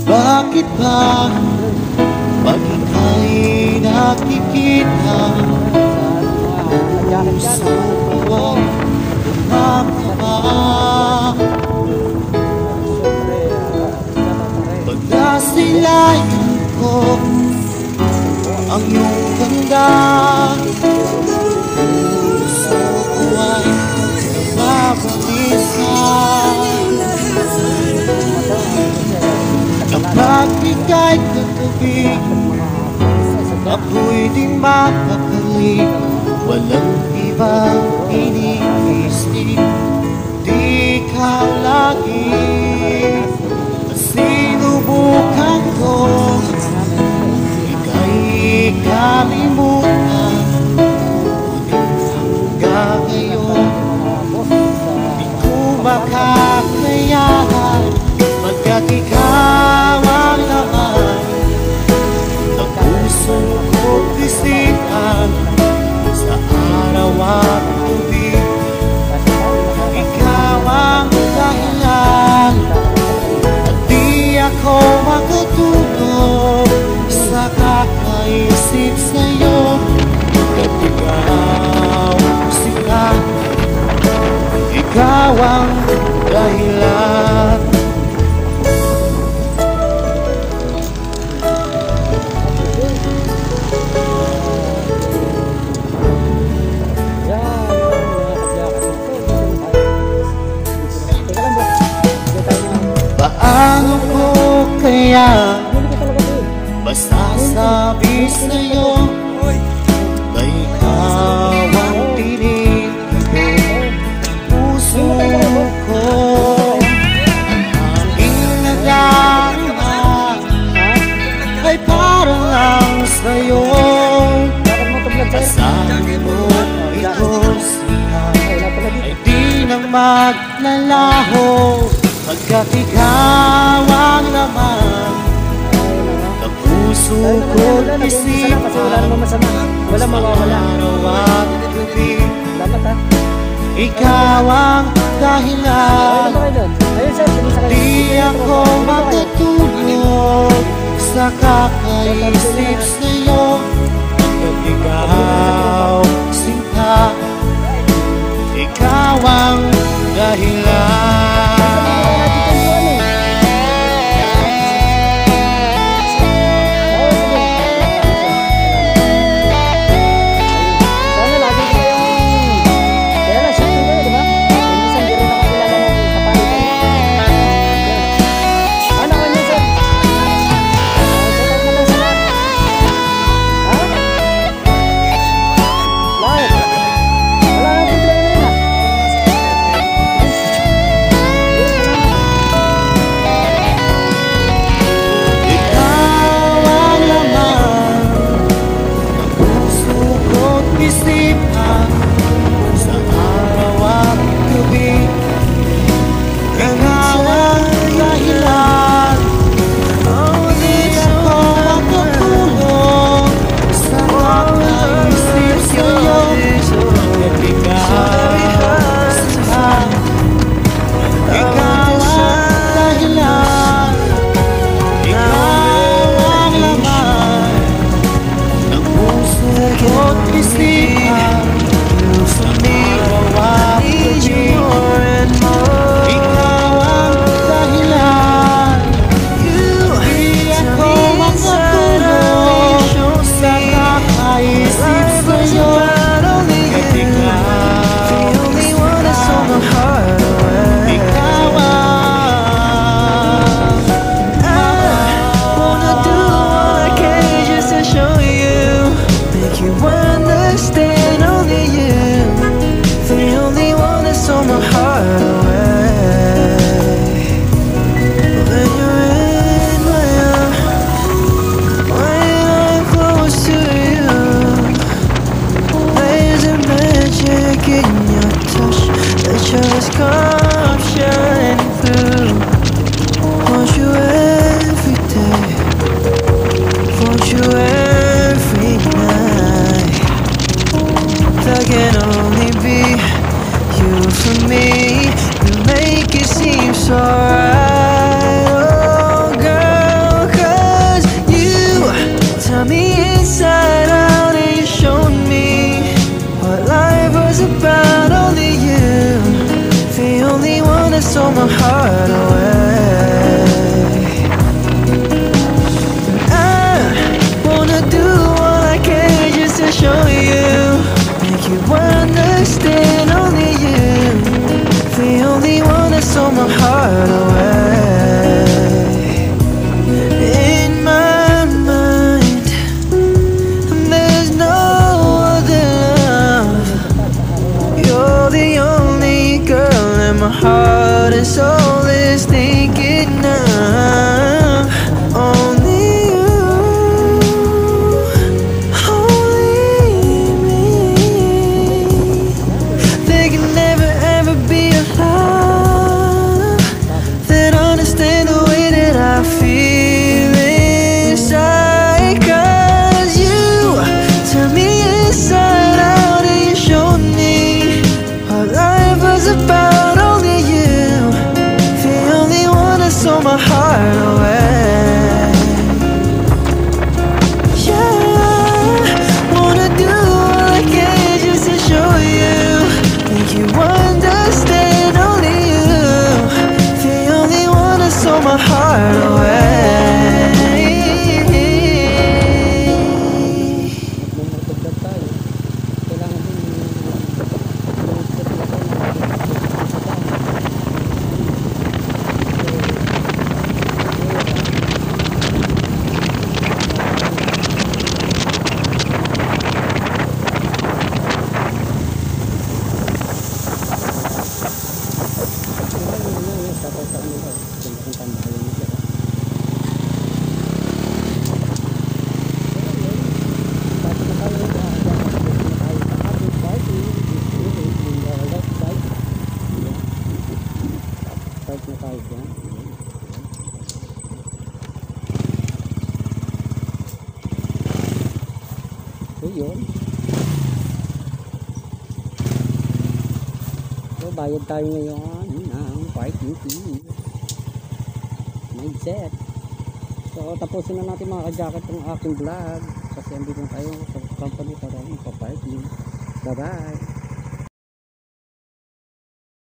Bakit ba pag ika'y nakikita, puso ko kumakaba? Pag nasilayan ko ang iyong ganda, puso ko ay nababalisan. Kapag ika'y katabi, ako'y di mapakali. Walang ibang iniisip, di ka lagi. Sinubukan ko ika'y kalimutan, ngunit hanggang ngayon di ko makakayanan. Pagkat ikaw ang laman ng puso ko't isipan, sa araw at gabi ikaw ang dahilan. At di ako makatulog sa kakaisip sa'yo. Pagkat ikaw sila, ikaw ang dahilan. Paano ko kaya masasabi sa'yo na ikaw ang pinili ko? Puso ko aking nadarama ay parang lang sa'yo. Kasama mo ito siya ay di nang maglalaho. Pagkat ikaw ang laman ng puso ko't isipan, wala mawawala. araw at gabi ikaw ang dahilan. Di ako makatulog sa kakaisip sa'yo. Pagkat ikaw sinta, ikaw ang dahilan. my heart away. Yeah, wanna do all I can just to show you, make you understand. Only you, the only one that stole my heart away. Kung matagdag tayo, kailangan din start na tayo dyan. So yun. So bayad tayo ngayon ng parking fee. Mindset. So tapusin na natin mga ka-jacket ng aking vlog. Kasi andito tayo sa company para magpa-parking. Bye bye.